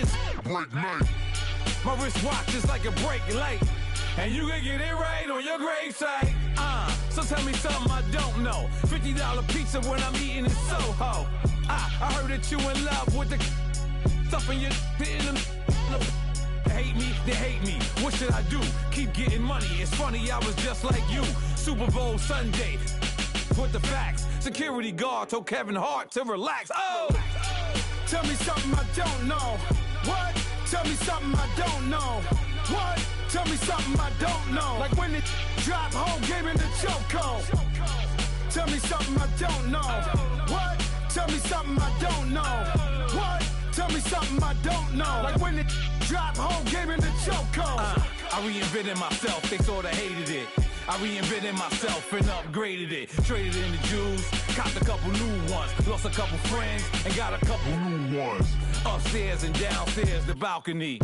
it's break night. My wristwatch is like a break light, and you can get it right on your gravesite. So tell me something I don't know. $50 pizza when I'm eating in Soho. I heard that you in love with the stuff in your in the hate me, they hate me. What should I do? Keep getting money. It's funny, I was just like you. Super Bowl Sunday. With the facts. Security guard told Kevin Hart to relax. Oh! Tell me something I don't know. What? Tell me something I don't know. What? Tell me something I don't know. Like when it drop home, game in the chokehold. Tell me something I don't know. What? Tell me something I don't know. What? Tell me something I don't know. Like when it drop home, game in the chokehold. I reinvented myself, they sorta hated it. I reinvented myself and upgraded it. Traded in the Jews, copped a couple new ones. Lost a couple friends and got a couple new ones. Upstairs and downstairs, the balcony.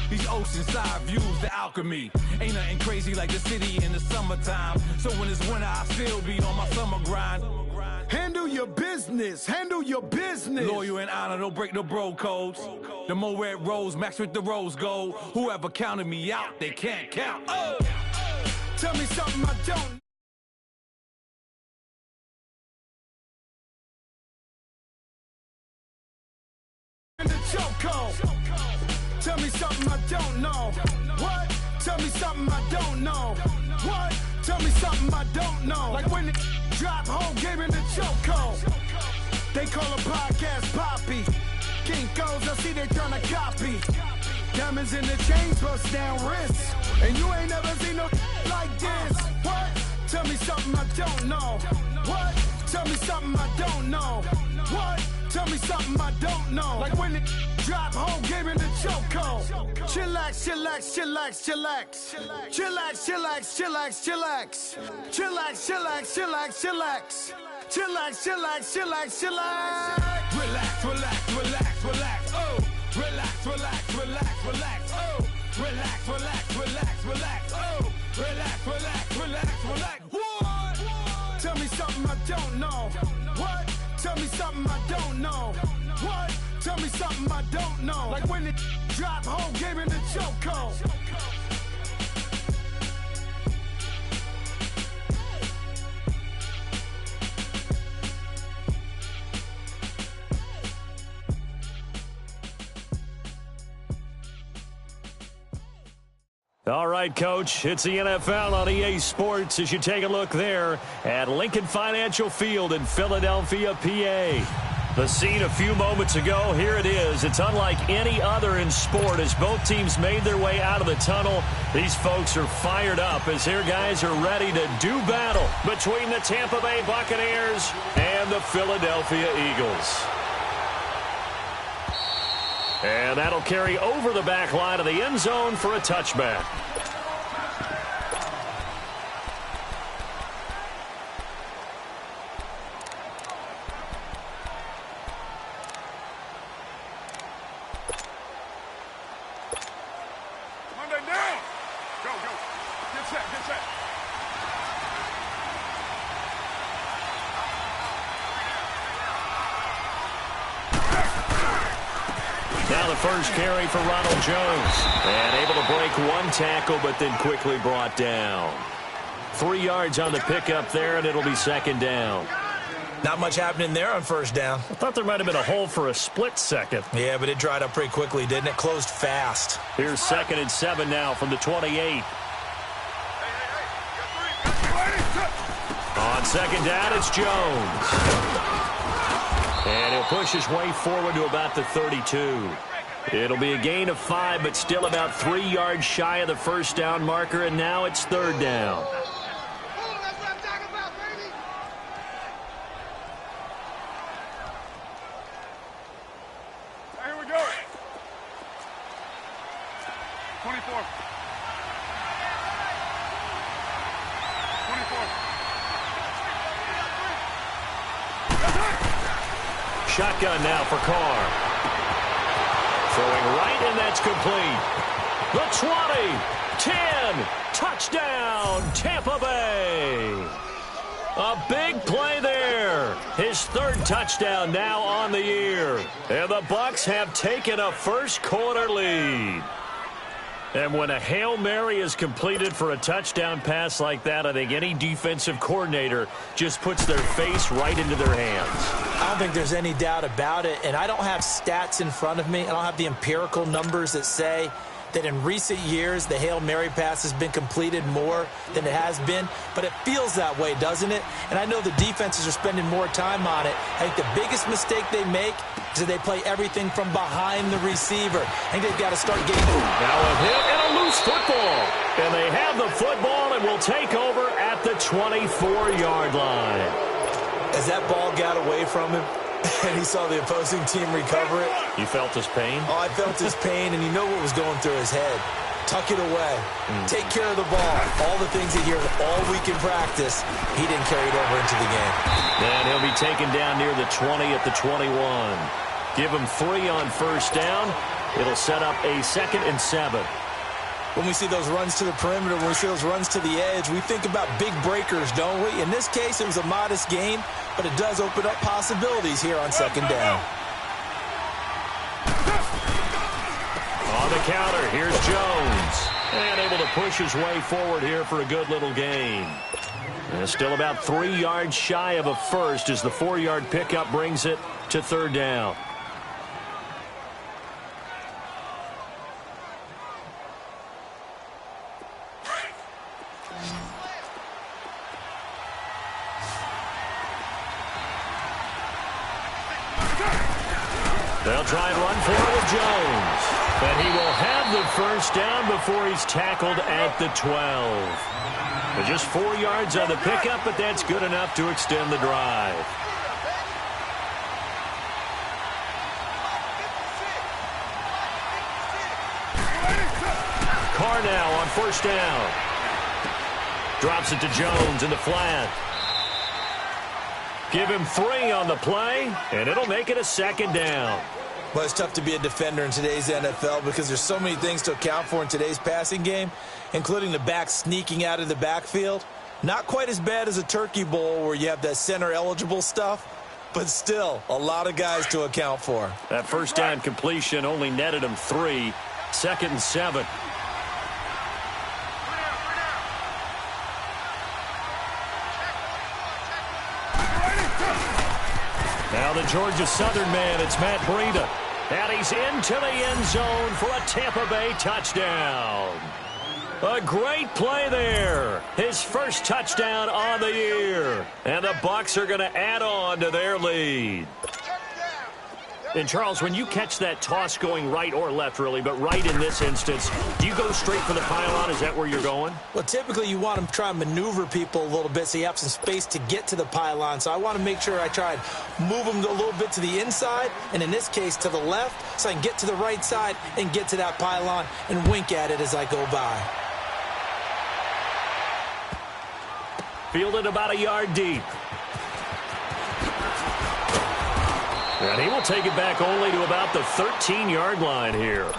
These oceanside views, the alchemy. Ain't nothing crazy like the city in the summertime. So when it's winter, I still be on my summer grind. Handle your business, handle your business. Loyal and honor, don't break the bro codes. The more red rose match with the rose gold. Whoever counted me out, they can't count. Oh! Tell me something I don't. In the chokehold. Tell me something I don't know. What? Tell me something I don't know. What? Tell me something I don't know. Like when it drop home, game in the chokehold. They call a podcast Poppy. Kinkos, I see they tryna copy. Diamonds in the chains, bust down wrists. And you ain't never seen no like this. What? Tell me something I don't know. What? Tell me something I don't know. What? Tell me something I don't know. Like when it drop home, game in the chokehold. Chillax, chillax, chillax, chillax. Chillax, chillax, chillax, chillax. Chillax, chillax, chillax, chillax. Chillax, chillax, chillax, chillax. Relax, relax, relax, relax. Oh. Relax, relax, relax, relax. Oh. Relax, relax, relax, relax. Oh. Relax, relax, relax, relax. What? Tell me something I don't know. What? Tell me something I don't know. What? Tell me something I don't know. Like when it drop home, game in the chokehold. All right, Coach, it's the NFL on EA Sports as you take a look there at Lincoln Financial Field in Philadelphia, PA. The scene a few moments ago, here it is. It's unlike any other in sport as both teams made their way out of the tunnel. These folks are fired up as their guys are ready to do battle between the Tampa Bay Buccaneers and the Philadelphia Eagles. And that'll carry over the back line of the end zone for a touchback. Monday down. Go, go. Get set, get set. Now the first carry for Ronald Jones. And able to break one tackle, but then quickly brought down. 3 yards on the pickup there, and it'll be second down. Not much happening there on first down. I thought there might have been a hole for a split second. Yeah, but it dried up pretty quickly, didn't it? Closed fast. Here's 2nd and 7 now from the 28. On second down, it's Jones. And he'll push his way forward to about the 32. It'll be a gain of 5, but still about 3 yards shy of the first down marker, and now it's third down. Here we go. 24. 24. Shotgun now for Carr. Throwing right, and that's complete. The 20, 10, touchdown, Tampa Bay. A big play there. His third touchdown now on the year. And the Bucs have taken a first-quarter lead. And when a Hail Mary is completed for a touchdown pass like that, I think any defensive coordinator just puts their face right into their hands. I don't think there's any doubt about it. And I don't have stats in front of me. I don't have the empirical numbers that say that in recent years the Hail Mary pass has been completed more than it has been. But it feels that way, doesn't it? And I know the defenses are spending more time on it. I think the biggest mistake they make is that they play everything from behind the receiver. I think they've got to start getting... Now a hit and a loose football. And they have the football and will take over at the 24-yard line. As that ball got away from him, and he saw the opposing team recover it. You felt his pain? Oh, I felt his pain, and you know what was going through his head. Tuck it away. Take care of the ball. All the things he hears all week in practice, he didn't carry it over into the game. And he'll be taken down near the 20 at the 21. Give him 3 on first down. It'll set up a 2nd and 7. When we see those runs to the perimeter, when we see those runs to the edge, we think about big breakers, don't we? In this case, it was a modest gain, but it does open up possibilities here on 2nd down. On the counter, here's Jones. And able to push his way forward here for a good little gain. And still about 3 yards shy of a first as the 4-yard pickup brings it to 3rd down. They'll try and run for it with Jones. And he will have the first down before he's tackled at the 12. But just 4 yards on the pickup, but that's good enough to extend the drive. Carr now on first down. Drops it to Jones in the flat. Give him 3 on the play, and it'll make it a 2nd down. Well, it's tough to be a defender in today's NFL because there's so many things to account for in today's passing game, including the back sneaking out of the backfield. Not quite as bad as a turkey bowl where you have that center-eligible stuff, but still a lot of guys to account for. That first down completion only netted him 3. 2nd and 7. Now the Georgia Southern man, it's Matt Breida. And he's into the end zone for a Tampa Bay touchdown. A great play there. His first touchdown on the year. And the Bucs are going to add on to their lead. And, Charles, when you catch that toss going right or left, really, but right in this instance, do you go straight for the pylon? Is that where you're going? Well, typically you want to try and maneuver people a little bit so you have some space to get to the pylon. So I want to make sure I try and move them a little bit to the inside, and in this case to the left, so I can get to the right side and get to that pylon and wink at it as I go by. Fielded about a yard deep. And he will take it back only to about the 13-yard line here.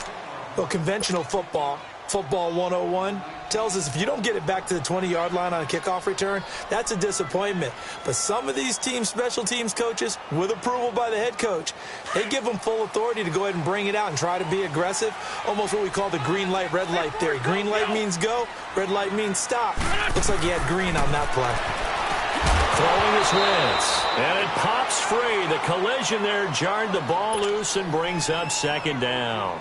Well, conventional football 101, tells us if you don't get it back to the 20-yard line on a kickoff return, that's a disappointment. But some of these teams, special teams coaches, with approval by the head coach, they give them full authority to go ahead and bring it out and try to be aggressive, almost what we call the green light, red light theory. Green light means go, red light means stop. Looks like he had green on that play. Throwing his Wentz, and it pops free. The collision there jarred the ball loose and brings up 2nd down.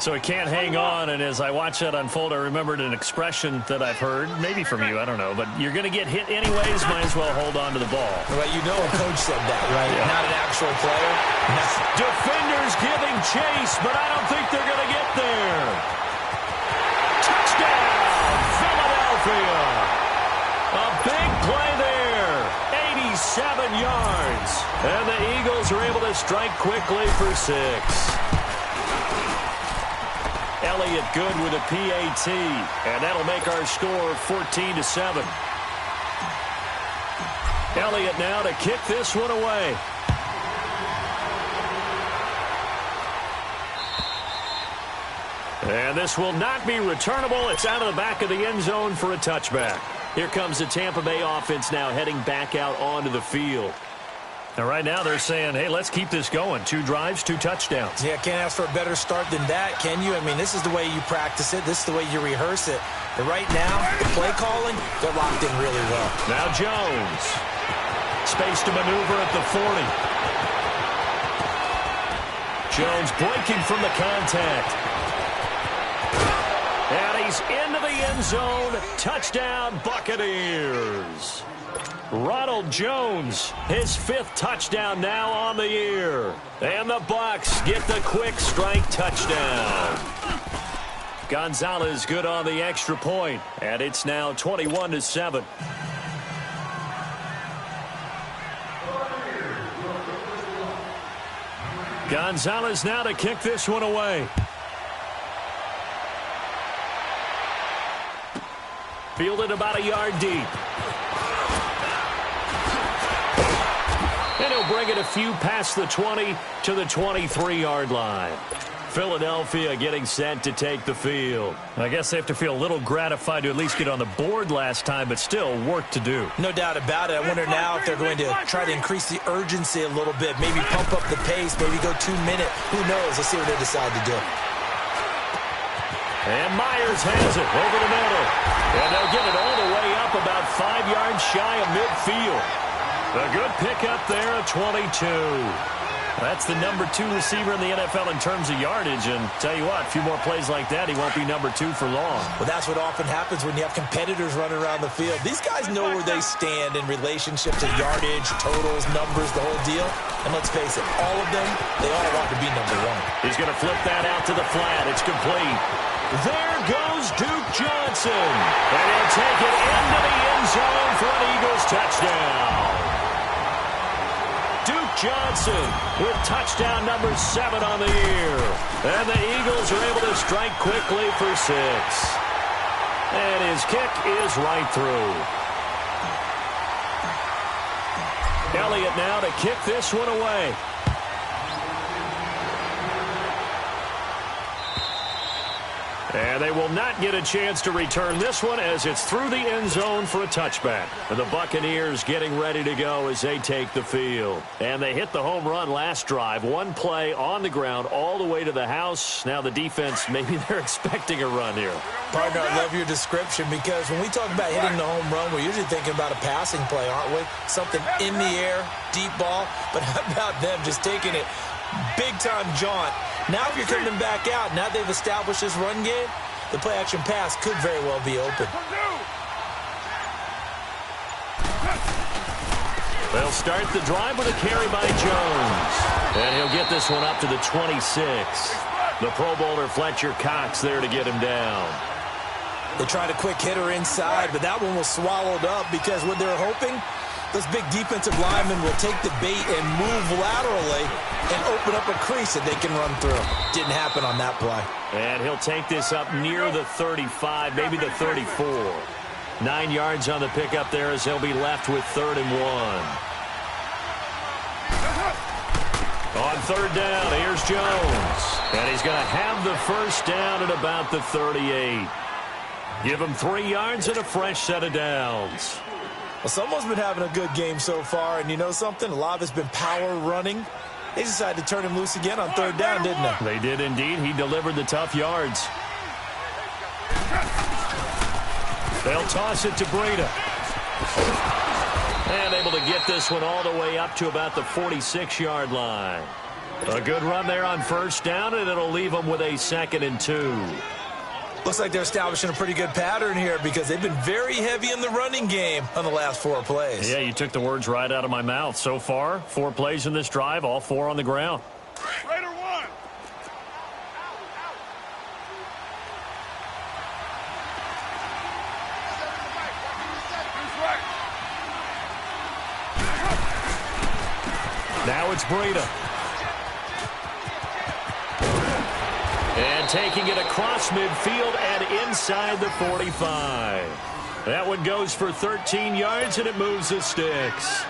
So he can't hang on, and as I watch that unfold, I remembered an expression that I've heard, maybe from you, I don't know, but you're going to get hit anyways, might as well hold on to the ball. Well, you know a coach said that, right? Yeah. Not an actual player. No. Defenders giving chase, but I don't think they're going to get there. Touchdown, Philadelphia. A big play there, 87 yards. And the Eagles are able to strike quickly for 6. Elliott good with a PAT, and that'll make our score 14-7. Elliott now to kick this one away. And this will not be returnable. It's out of the back of the end zone for a touchback. Here comes the Tampa Bay offense now heading back out onto the field. Now, right now, they're saying, hey, let's keep this going. 2 drives, 2 touchdowns. Yeah, can't ask for a better start than that, can you? I mean, this is the way you practice it. This is the way you rehearse it. But right now, the play calling, they're locked in really well. Now Jones. Space to maneuver at the 40. Jones breaking from the contact. And he's into the end zone. Touchdown, Buccaneers. Ronald Jones, his 5th touchdown now on the year. And the Bucs get the quick strike touchdown. Gonzalez good on the extra point, and it's now 21-7. Gonzalez now to kick this one away. Fielded about a yard deep. And he'll bring it a few past the 20 to the 23-yard line. Philadelphia getting set to take the field. I guess they have to feel a little gratified to at least get on the board last time, but still work to do. No doubt about it. I wonder now if they're going to try to increase the urgency a little bit, maybe pump up the pace, maybe go 2-minute. Who knows? Let's see what they decide to do. And Myers has it over the middle. And they'll get it all the way up about 5 yards shy of midfield. A good pickup there at 22. That's the number 2 receiver in the NFL in terms of yardage. And tell you what, a few more plays like that, he won't be number 2 for long. Well, that's what often happens when you have competitors running around the field. These guys know where they stand in relationship to yardage, totals, numbers, the whole deal. And let's face it, all of them, they all want to be number 1. He's going to flip that out to the flat. It's complete. There goes Duke Johnson. And he'll take it into the end zone for an Eagles touchdown. Duke Johnson with touchdown number 7 on the year. And the Eagles are able to strike quickly for 6. And his kick is right through. Elliott now to kick this one away. And they will not get a chance to return this one as it's through the end zone for a touchback. And the Buccaneers getting ready to go as they take the field. And they hit the home run last drive. 1 play on the ground all the way to the house. Now the defense, maybe they're expecting a run here. Partner, I love your description because when we talk about hitting the home run, we're usually thinking about a passing play, aren't we? Something in the air, deep ball. But how about them just taking it big-time jaunt? Now if you're coming back out, now they've established this run game, the play-action pass could very well be open. They'll start the drive with a carry by Jones. And he'll get this one up to the 26. The Pro Bowler Fletcher Cox there to get him down. They tried a quick hitter inside, but that one was swallowed up because what they're hoping, those big defensive linemen will take the bait and move laterally and open up a crease that they can run through. Didn't happen on that play. And he'll take this up near the 35, maybe the 34. 9 yards on the pickup there as he'll be left with 3rd and 1. On 3rd down, here's Jones. And he's going to have the first down at about the 38. Give him 3 yards and a fresh set of downs. Well, someone's been having a good game so far, and you know something? A lot of it's been power running. They decided to turn him loose again on 3rd down, didn't they? They did indeed. He delivered the tough yards. They'll toss it to Breida. And able to get this one all the way up to about the 46-yard line. A good run there on 1st down, and it'll leave them with a 2nd and 2. Looks like they're establishing a pretty good pattern here because they've been very heavy in the running game on the last 4 plays. Yeah, you took the words right out of my mouth. So far, 4 plays in this drive, all 4 on the ground. Raider 1. Now it's Breida. And taking it across midfield and inside the 45. That one goes for 13 yards, and it moves the sticks.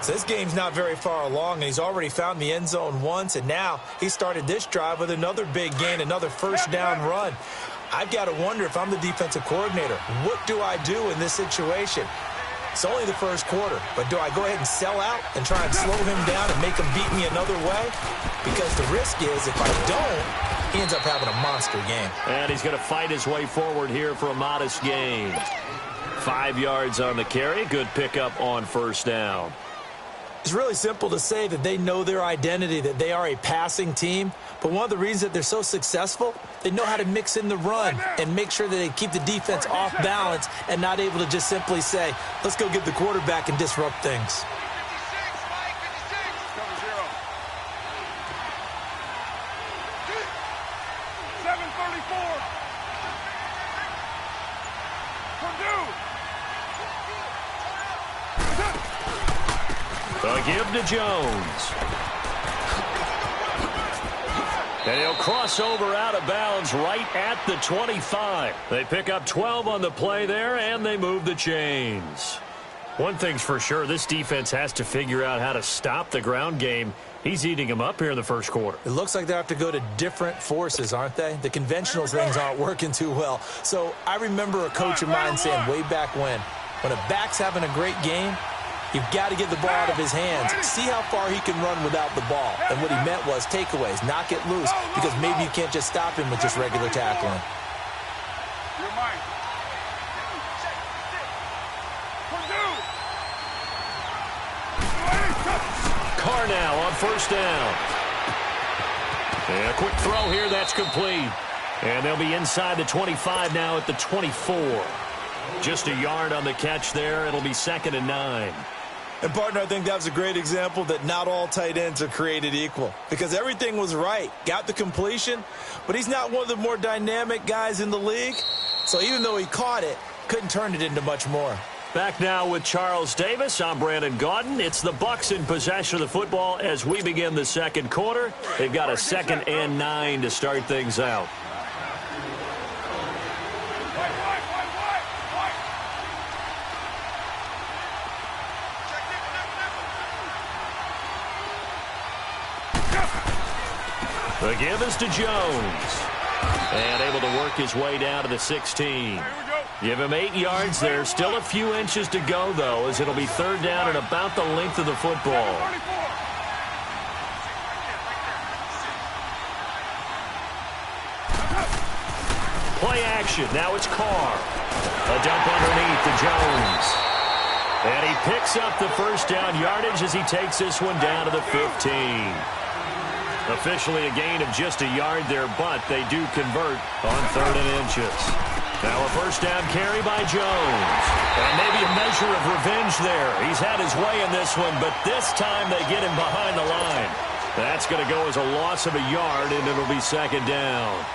So this game's not very far along, and he's already found the end zone once, and now he started this drive with another big gain, another 1st down run. I've got to wonder if I'm the defensive coordinator, what do I do in this situation? It's only the first quarter, but do I go ahead and sell out and try and slow him down and make him beat me another way? Because the risk is if I don't, he ends up having a monster game. And he's going to fight his way forward here for a modest gain. 5 yards on the carry. Good pickup on first down. It's really simple to say that they know their identity, that they are a passing team. But one of the reasons that they're so successful, they know how to mix in the run and make sure that they keep the defense off balance and not able to just simply say, let's go get the quarterback and disrupt things. 734. The give to Jones. And he'll cross over out of bounds right at the 25. They pick up 12 on the play there, and they move the chains. One thing's for sure, this defense has to figure out how to stop the ground game. He's eating them up here in the first quarter. It looks like they have to go to different forces, aren't they? The conventional things aren't working too well. So I remember a coach of mine saying way back when a back's having a great game, you've got to get the ball out of his hands. See how far he can run without the ball. And what he meant was takeaways, knock it loose, because maybe you can't just stop him with just regular tackling. Carr now on first down. And a quick throw here, that's complete. And they'll be inside the 25 now at the 24. Just a yard on the catch there. It'll be 2nd and 9. And, partner, I think that was a great example that not all tight ends are created equal, because everything was right. Got the completion, but he's not one of the more dynamic guys in the league. So even though he caught it, couldn't turn it into much more. Back now with Charles Davis. I'm Brandon Gaudin. It's the Bucs in possession of the football as we begin the second quarter. They've got a 2nd and 9 to start things out. The give is to Jones. And able to work his way down to the 16. Give him 8 yards there. Still a few inches to go, though, as it'll be 3rd down and about the length of the football. Play action. Now it's Carr. A dump underneath to Jones. And he picks up the first down yardage as he takes this one down to the 15. Officially a gain of just a yard there, but they do convert on 3rd and inches. Now a first down carry by Jones. And maybe a measure of revenge there. He's had his way in this one, but this time they get him behind the line. That's going to go as a loss of a yard, and it'll be 2nd down.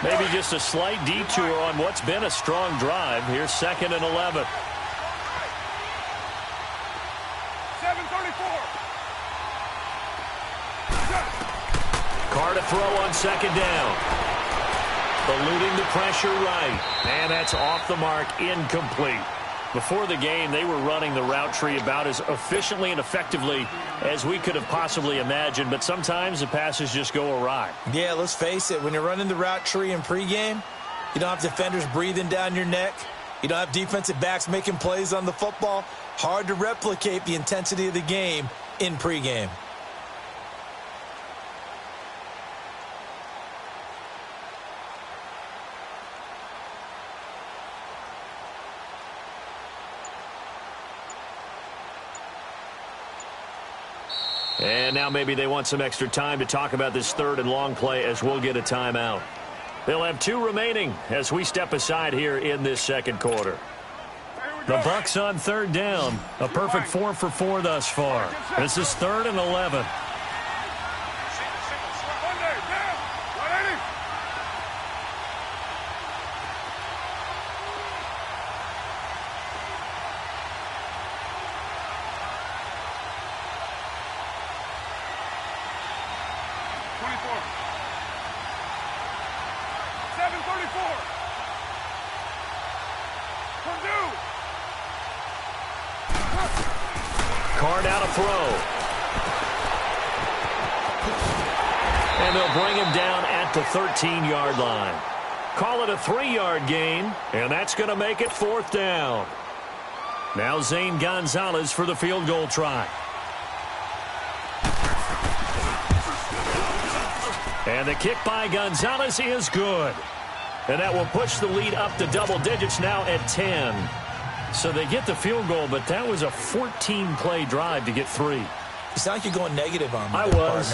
Maybe just a slight detour on what's been a strong drive. Here's 2nd and 11. 734. Carr to throw on 2nd down. Eluding the pressure right. And that's off the mark, incomplete. Before the game, they were running the route tree about as efficiently and effectively as we could have possibly imagined, but sometimes the passes just go awry. Yeah, let's face it. When you're running the route tree in pregame, you don't have defenders breathing down your neck. You don't have defensive backs making plays on the football. Hard to replicate the intensity of the game in pregame. And now maybe they want some extra time to talk about this 3rd and long play as we'll get a timeout. They'll have 2 remaining as we step aside here in this second quarter. The Bucs on 3rd down. A perfect 4 for 4 thus far. This is 3rd and 11. Carr now to throw. And they'll bring him down at the 13-yard line. Call it a 3-yard gain, and that's going to make it 4th down. Now Zane Gonzalez for the field goal try. And the kick by Gonzalez is good. And that will push the lead up to double digits now at 10. So they get the field goal, but that was a 14-play drive to get 3. You sound like you're going negative on me. I was.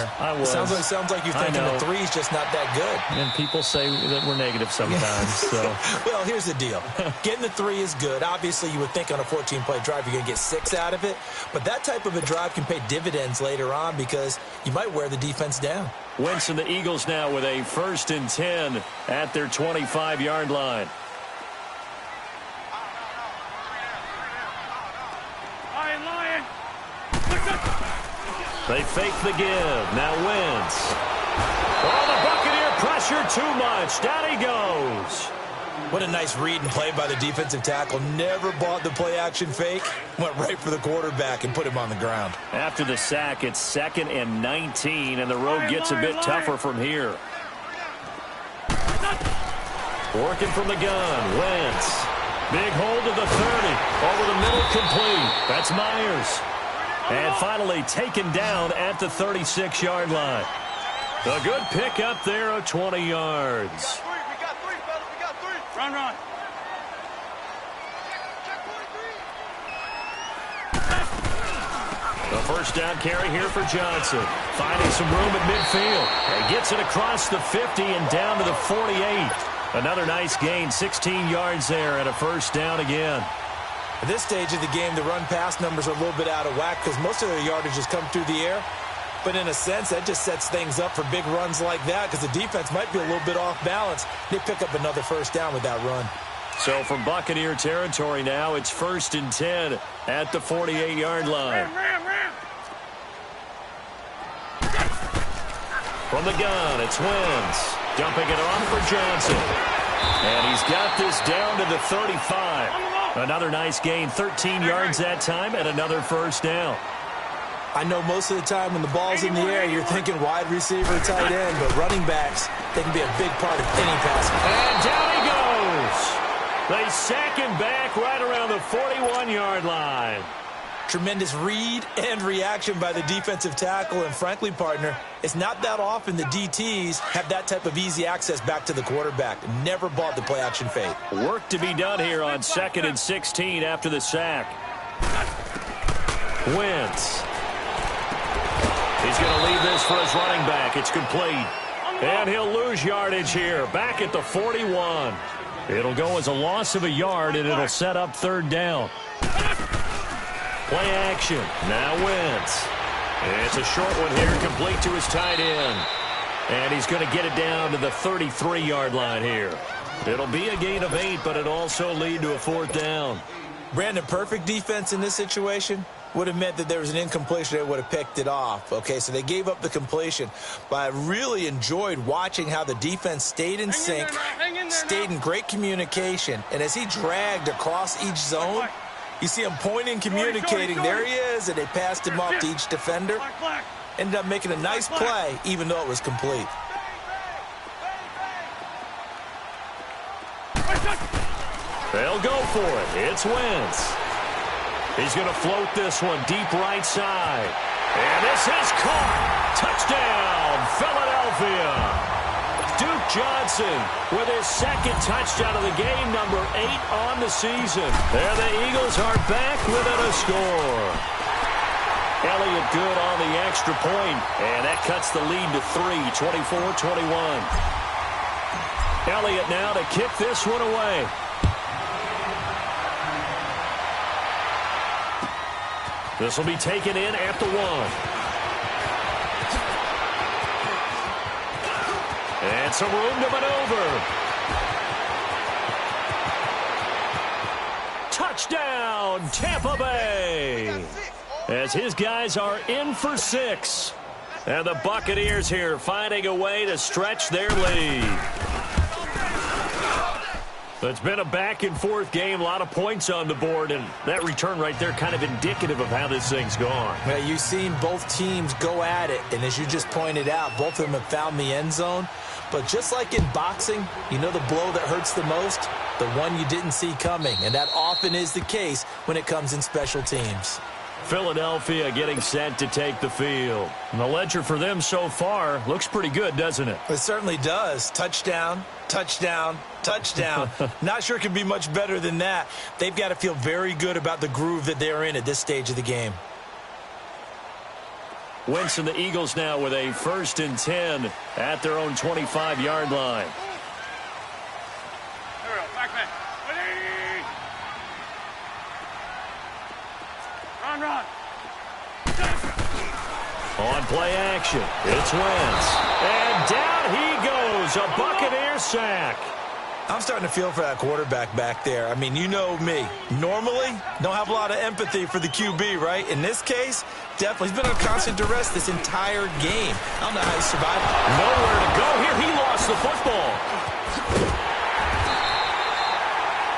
Sounds like you're thinking the 3's just not that good. And people say that we're negative sometimes. So. Well, here's the deal. Getting the 3 is good. Obviously, you would think on a 14-play drive you're going to get 6 out of it. But that type of a drive can pay dividends later on because you might wear the defense down. Wentz and the Eagles now with a 1st and 10 at their 25-yard line. They fake the give. Now Wentz. Oh, the Buccaneer pressure too much. Down he goes. What a nice read and play by the defensive tackle. Never bought the play-action fake. Went right for the quarterback and put him on the ground. After the sack, it's 2nd and 19, and the road gets a bit tougher from here. Working from the gun. Wentz. Big hold to the 30. Over the middle, complete. That's Myers. And finally taken down at the 36-yard line. A good pick up there of 20 yards. We got 3, fellas. We got 3. Run. The first down carry here for Johnson. Finding some room at midfield. And gets it across the 50 and down to the 48. Another nice gain, 16 yards there and a first down again. At this stage of the game, the run-pass numbers are a little bit out of whack because most of their yardage has come through the air. But in a sense, that just sets things up for big runs like that because the defense might be a little bit off balance. They pick up another first down with that run. So from Buccaneer territory now, it's 1st and 10 at the 48-yard line. Ram. From the gun, it's Wentz. Dumping it off for Johnson. And he's got this down to the 35. Another nice gain, 13 yards that time, and another first down. I know most of the time when the ball's in the air, you're thinking wide receiver, tight end, but running backs, they can be a big part of any pass. And down he goes. They sack him back right around the 41-yard line. Tremendous read and reaction by the defensive tackle, and frankly, partner, it's not that often the DTs have that type of easy access back to the quarterback. Never bought the play-action fake. Work to be done here on 2nd and 16 after the sack. Wentz. He's going to leave this for his running back. It's complete. And he'll lose yardage here, back at the 41. It'll go as a loss of a yard, and it'll set up 3rd down. Play action. Now Wentz. It's a short one here, complete to his tight end. And he's going to get it down to the 33-yard line here. It'll be a gain of 8, but it'll also lead to a 4th down. Brandon, perfect defense in this situation would have meant that there was an incompletion. They would have picked it off. Okay, so they gave up the completion. But I really enjoyed watching how the defense stayed in sync, stayed in great communication. And as he dragged across each zone, you see him pointing, communicating. There he is, and they passed him off to each defender. Ended up making a nice play, even though it was complete. They'll go for it. It's Wentz. He's going to float this one deep right side. And this is caught. Touchdown, Philadelphia. Duke Johnson with his 2nd touchdown of the game, number 8 on the season. And the Eagles are back within a score. Elliott good on the extra point, and that cuts the lead to 3, 24-21. Elliott now to kick this one away. This will be taken in at the 1. And some room to maneuver. Touchdown, Tampa Bay. As his guys are in for 6. And the Buccaneers here finding a way to stretch their lead. It's been a back-and-forth game, a lot of points on the board, and that return right there kind of indicative of how this thing's gone. Yeah, you've seen both teams go at it, and as you just pointed out, both of them have found the end zone. But just like in boxing, you know the blow that hurts the most? The one you didn't see coming, and that often is the case when it comes in special teams. Philadelphia getting set to take the field. And the ledger for them so far looks pretty good, doesn't it? It certainly does. Touchdown, touchdown, touchdown. Not sure it could be much better than that. They've got to feel very good about the groove that they're in at this stage of the game. Wentz and the Eagles now with a 1st and 10 at their own 25-yard line. Run. On play action, it's Wentz. And down he goes, a Buccaneer sack. I'm starting to feel for that quarterback back there. I mean, you know me. Normally, don't have a lot of empathy for the QB, right? In this case, definitely. He's been under constant duress this entire game. I don't know how he survived. Nowhere to go here. He lost the football.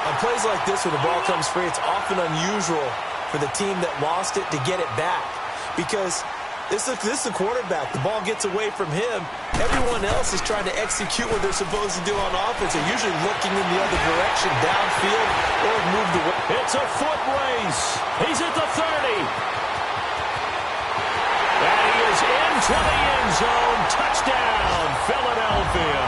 On plays like this where the ball comes free, it's often unusual for the team that lost it to get it back. Because this is a quarterback. The ball gets away from him. Everyone else is trying to execute what they're supposed to do on offense. They're usually looking in the other direction, downfield, or moved away. It's a foot race. He's at the 30. And he is into the end zone. Touchdown, Philadelphia.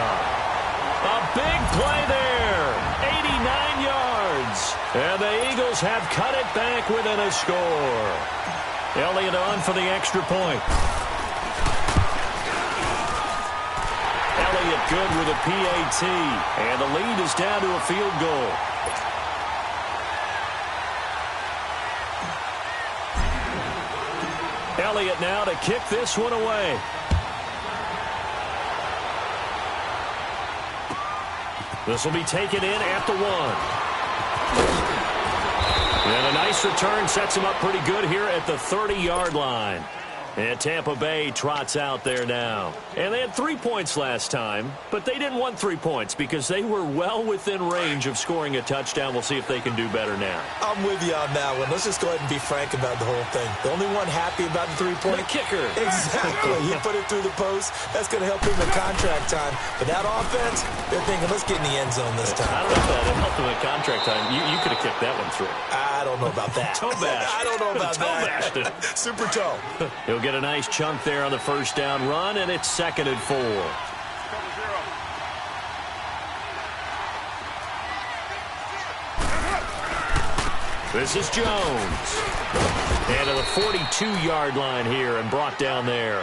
A big play there. 89 yards. And the Eagles have cut it back within a score. Elliott on for the extra point. Elliott good with a PAT. And the lead is down to a field goal. Elliott now to kick this one away. This will be taken in at the 1. And a nice return sets him up pretty good here at the 30-yard line. And Tampa Bay trots out there now. And they had 3 points last time, but they didn't want 3 points because they were well within range of scoring a touchdown. We'll see if they can do better now. I'm with you on that one. Let's just go ahead and be frank about the whole thing. The only one happy about the 3-point. The kicker. Exactly. He put it through the post. That's going to help him in contract time. But that offense, they're thinking, let's get in the end zone this time. I don't know if that helped him in contract time. You could have kicked that one through. I don't know about that. Toe bash. I don't know about that. Toe bashed. Super toe. He'll get a nice chunk there on the first down run, and it's 2nd and 4. This is Jones. And to the 42-yard line here and brought down there.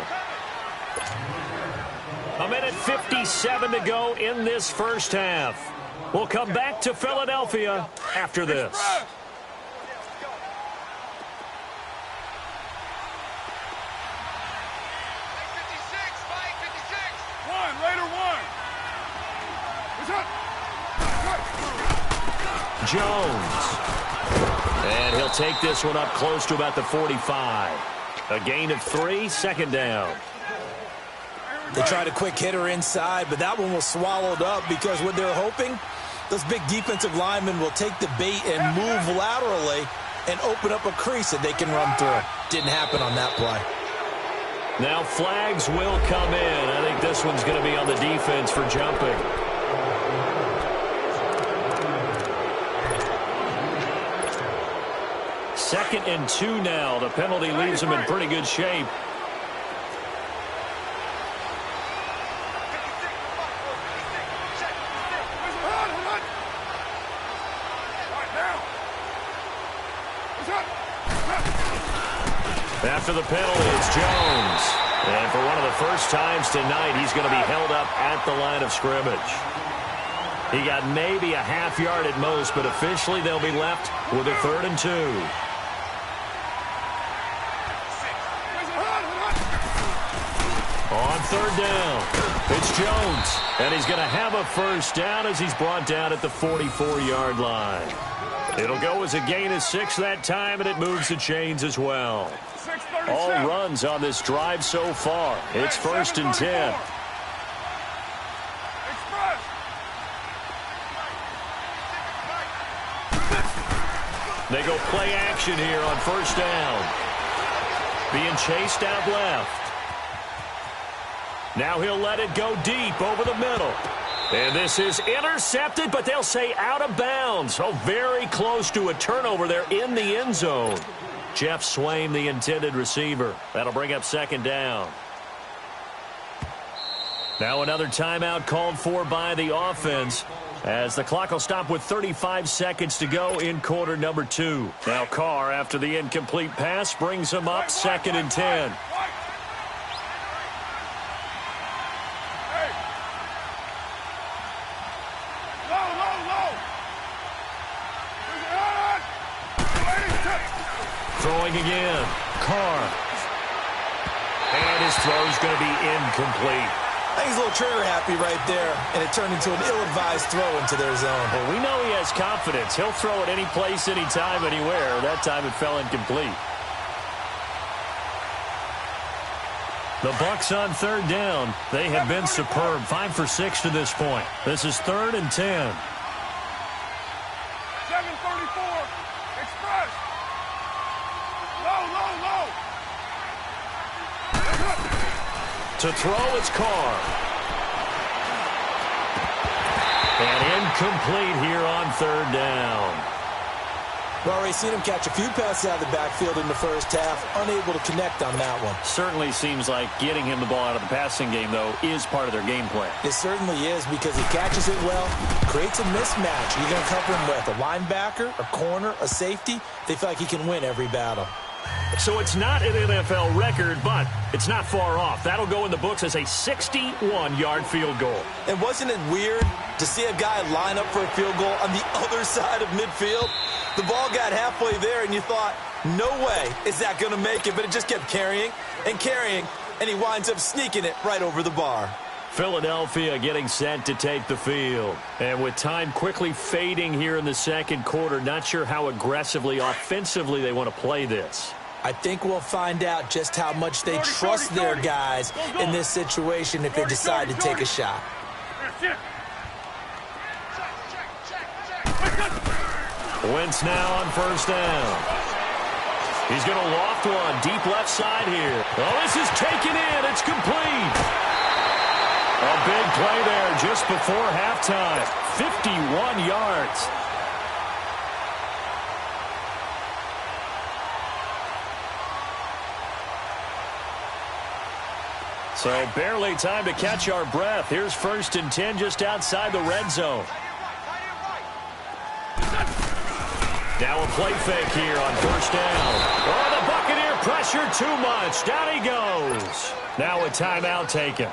1:57 to go in this first half. We'll come back to Philadelphia after this. Jones. And he'll take this one up close to about the 45. A gain of 3, 2nd down. They tried a quick hitter inside, but that one was swallowed up because what they're hoping, those big defensive linemen will take the bait and move laterally and open up a crease that they can run through. Didn't happen on that play. Now flags will come in. I think this one's going to be on the defense for jumping. Second and 2 now. The penalty leaves him in pretty good shape. After the penalty, it's Jones. And for one of the first times tonight, he's going to be held up at the line of scrimmage. He got maybe a half yard at most, but officially they'll be left with a 3rd and 2. On 3rd down, it's Jones. And he's going to have a first down as he's brought down at the 44-yard line. It'll go as a gain of 6 that time, and it moves the chains as well. All runs on this drive so far. It's 1st and 10. play action here on first down. Being chased out left. Now he'll let it go deep over the middle. And this is intercepted, but they'll say out of bounds. Oh, very close to a turnover there in the end zone. Jeff Swain, the intended receiver. That'll bring up second down. Now another timeout called for by the offense, as the clock will stop with 35 seconds to go in quarter number 2. Now Carr, after the incomplete pass, brings him up 2nd and 10. Throwing again. Carr. And his throw's going to be incomplete. I think he's a little trigger happy right there, and it turned into an ill-advised throw into their zone. Well, we know he has confidence. He'll throw it any place, anytime, anywhere. That time it fell incomplete. The Bucs on 3rd down. They have been superb. 5 for 6 to this point. This is 3rd and 10. 734. Express. Low. To throw, it's Carr. And incomplete here on 3rd down. We've already seen him catch a few passes out of the backfield in the first half, unable to connect on that one. Certainly seems like getting him the ball out of the passing game, though, is part of their game plan. It certainly is, because he catches it well, creates a mismatch. You're going to cover him with a linebacker, a corner, a safety. They feel like he can win every battle. So it's not an NFL record, but it's not far off. That'll go in the books as a 61-yard field goal. And wasn't it weird to see a guy line up for a field goal on the other side of midfield? The ball got halfway there, and you thought, no way is that going to make it. But it just kept carrying, and he winds up sneaking it right over the bar. Philadelphia getting set to take the field. And with time quickly fading here in the second quarter, not sure how aggressively, offensively they want to play this. I think we'll find out just how much they trust their guys in this situation if they decide to take a shot. Wentz now on first down. He's going to loft one deep left side here. Oh, this is taken in. It's complete. A big play there just before halftime. 51 yards. So barely time to catch our breath. Here's 1st and 10 just outside the red zone. Now a play fake here on first down. Oh, the Buccaneer pressure too much. Down he goes. Now a timeout taken.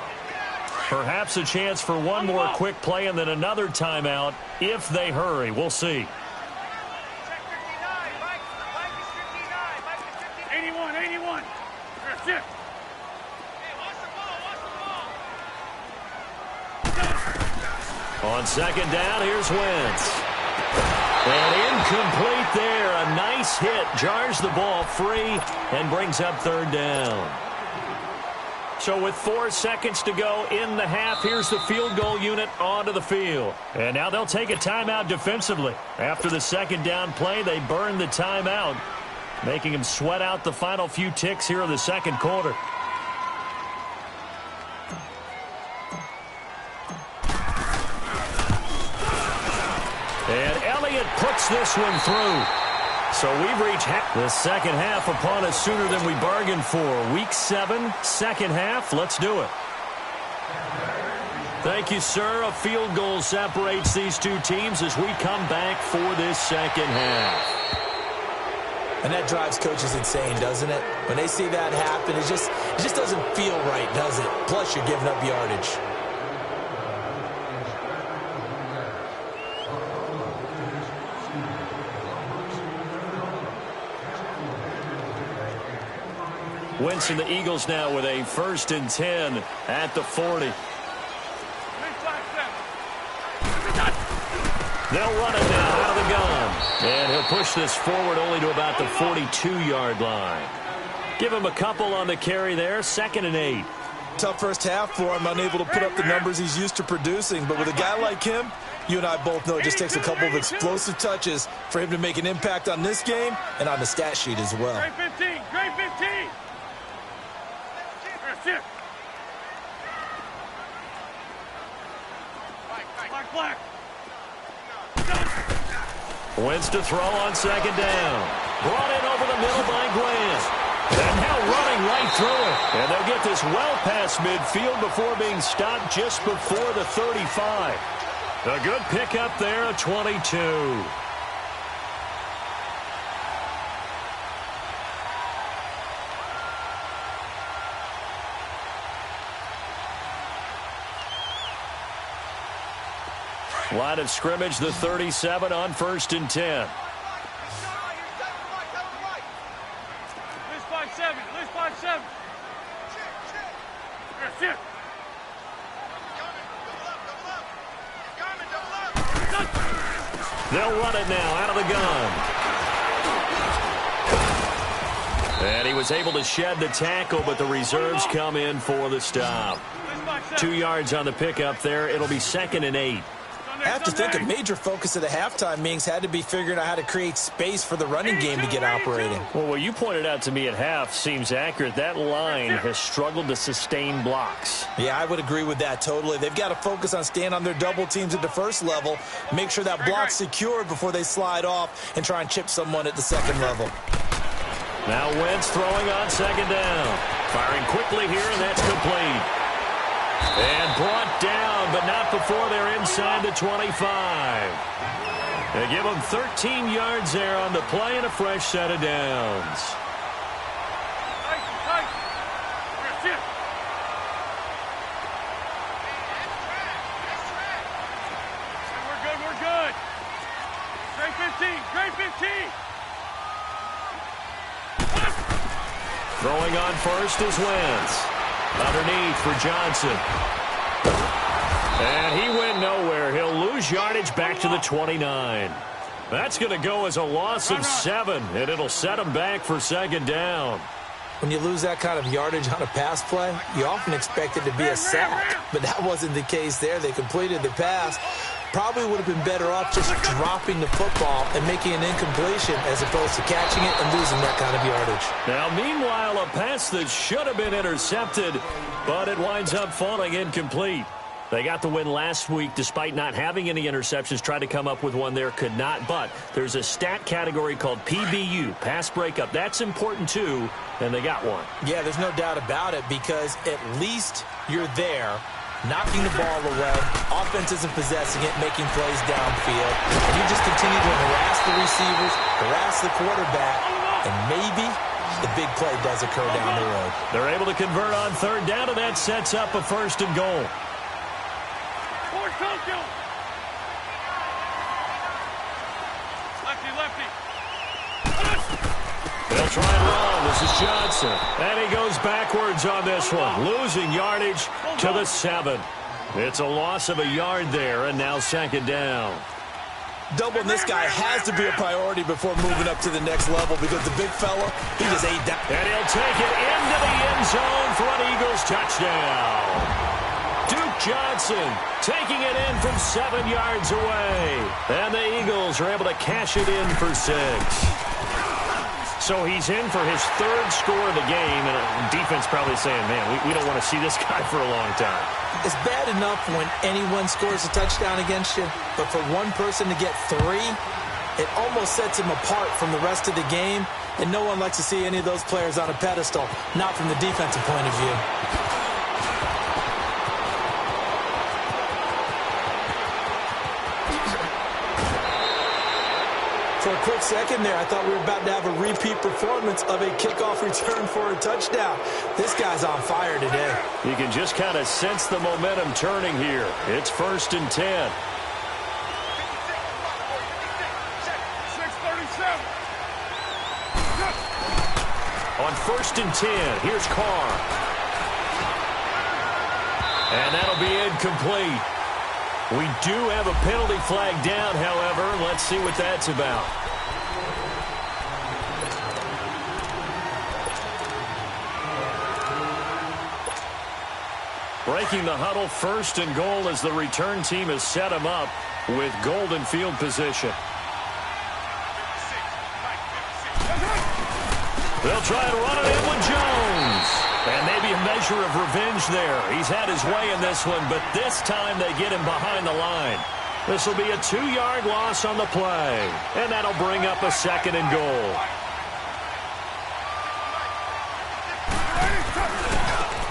Perhaps a chance for one more quick play and then another timeout if they hurry. We'll see. 81. Shift. On second down, here's Wentz. And incomplete there. A nice hit. Jars the ball free and brings up 3rd down. So with 4 seconds to go in the half, here's the field goal unit onto the field. And now they'll take a timeout defensively. After the second down play, they burn the timeout, making them sweat out the final few ticks here in the second quarter. And Elliott puts this one through. So we've reached the second half upon us sooner than we bargained for. Week 7, second half. Let's do it. Thank you, sir. A field goal separates these two teams as we come back for this second half. And that drives coaches insane, doesn't it? When they see that happen, it just doesn't feel right, does it? Plus, you're giving up yardage. Wentz and the Eagles now with a 1st and 10 at the 40. They'll run it now out of the gun. And he'll push this forward only to about the 42-yard line. Give him a couple on the carry there. 2nd and 8. Tough first half for him, unable to put up the numbers he's used to producing. But with a guy like him, you and I both know it just takes a couple of explosive touches for him to make an impact on this game and on the stat sheet as well. Great 15, great 15. That's it. Black. Wentz to throw on second down. Brought in over the middle by Glenn. And now running right through it. And they'll get this well past midfield before being stopped just before the 35. A good pickup there, a 22. Line of scrimmage, the 37 on 1st and 10. Lose by 7. Lose by 7. That's it. They'll run it now out of the gun. And he was able to shed the tackle, but the reserves come in for the stop. 2 yards on the pickup there. It'll be 2nd and 8. I have to think a major focus of the halftime meetings had to be figuring out how to create space for the running game to get operating. Well, what you pointed out to me at half seems accurate. That line has struggled to sustain blocks. Yeah, I would agree with that totally. They've got to focus on staying on their double teams at the first level, make sure that block's secured before they slide off and try and chip someone at the second level. Now Wentz throwing on second down. Firing quickly here, and that's complete. And brought down, but not before they're inside the 25. They give them 13 yards there on the play and a fresh set of downs. We're good. Great 15, great 15. Throwing on first is Wentz. Underneath for Johnson. And he went nowhere. He'll lose yardage back to the 29. That's going to go as a loss of 7, and it'll set him back for second down. When you lose that kind of yardage on a pass play, you often expect it to be a sack. But that wasn't the case there. They completed the pass. Probably would have been better off just dropping the football and making an incompletion as opposed to catching it and losing that kind of yardage. Now, meanwhile, a pass that should have been intercepted, but it winds up falling incomplete. They got the win last week despite not having any interceptions. Tried to come up with one there, could not. But there's a stat category called PBU, pass breakup. That's important, too, and they got one. Yeah, there's no doubt about it because at least you're there, knocking the ball away, offense isn't possessing it, making plays downfield. And you just continue to harass the receivers, harass the quarterback, and maybe the big play does occur down the road. They're able to convert on third down, and that sets up a 1st and goal. Lefty. They'll try and run. This is Johnson. And he goes backwards on this one, losing yardage to the 7. It's a loss of a yard there, and now second down. Doubling this guy has to be a priority before moving up to the next level because the big fella, he just ate that. And he'll take it into the end zone for an Eagles touchdown. Duke Johnson taking it in from 7 yards away. And the Eagles are able to cash it in for 6. So he's in for his 3rd score of the game, and defense probably saying, man, we don't want to see this guy for a long time. It's bad enough when anyone scores a touchdown against you, but for one person to get 3, it almost sets him apart from the rest of the game, and no one likes to see any of those players on a pedestal, not from the defensive point of view. For a quick second there, I thought we were about to have a repeat performance of a kickoff return for a touchdown. This guy's on fire today. You can just kind of sense the momentum turning here. It's 1st and 10. 6:37. On 1st and 10, here's Carr. And that'll be incomplete. We do have a penalty flag down, however. Let's see what that's about. Breaking the huddle, 1st and goal as the return team has set him up with golden field position. They'll try to run it in with Jones. And maybe a measure of revenge there. He's had his way in this one, but this time they get him behind the line. This will be a 2-yard loss on the play. And that'll bring up a 2nd and goal.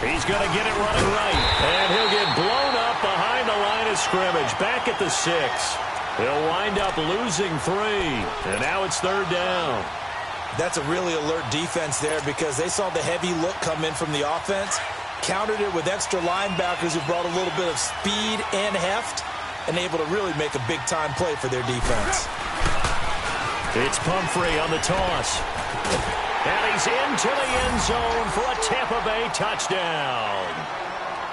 He's going to get it running right. And he'll get blown up behind the line of scrimmage. Back at the 6. He'll wind up losing 3. And now it's 3rd down. That's a really alert defense there because they saw the heavy look come in from the offense, countered it with extra linebackers who brought a little bit of speed and heft, and able to really make a big-time play for their defense. It's Pumphrey on the toss. And he's into the end zone for a Tampa Bay touchdown.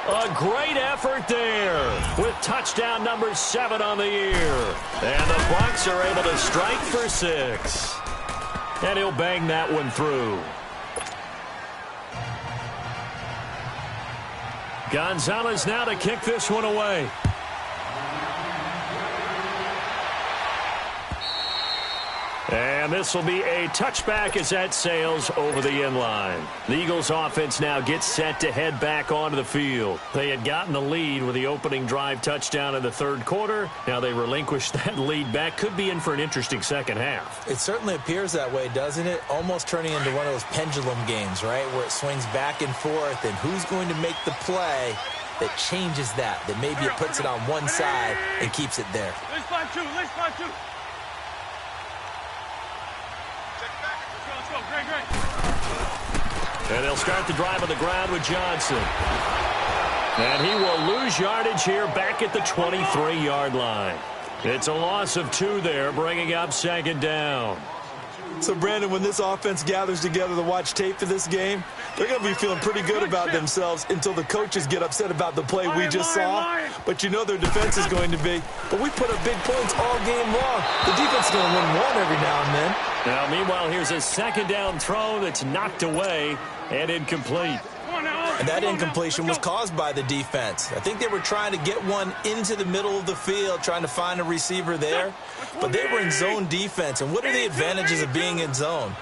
A great effort there with touchdown number 7 on the year. And the Bucs are able to strike for 6. And he'll bang that one through. Gonzalez now to kick this one away. And this will be a touchback as that sails over the end line. The Eagles offense now gets set to head back onto the field. They had gotten the lead with the opening drive touchdown in the 3rd quarter. Now they relinquished that lead back. Could be in for an interesting second half. It certainly appears that way, doesn't it? Almost turning into one of those pendulum games, right? Where it swings back and forth, and who's going to make the play that changes that maybe it puts it on one side and keeps it there. Let's find 2. And they'll start the drive on the ground with Johnson. And he will lose yardage here back at the 23-yard line. It's a loss of 2 there, bringing up 2nd down. So, Brandon, when this offense gathers together to watch tape for this game, they're going to be feeling pretty good about themselves until the coaches get upset about the play we just saw. But you know their defense is going to be. But we put up big points all game long. The defense is going to win one every now and then. Now, meanwhile, here's a 2nd down throw that's knocked away and incomplete. And that incompletion was caused by the defense. I think they were trying to get one into the middle of the field, trying to find a receiver there. But they were in zone defense. And what are the advantages of being in zone?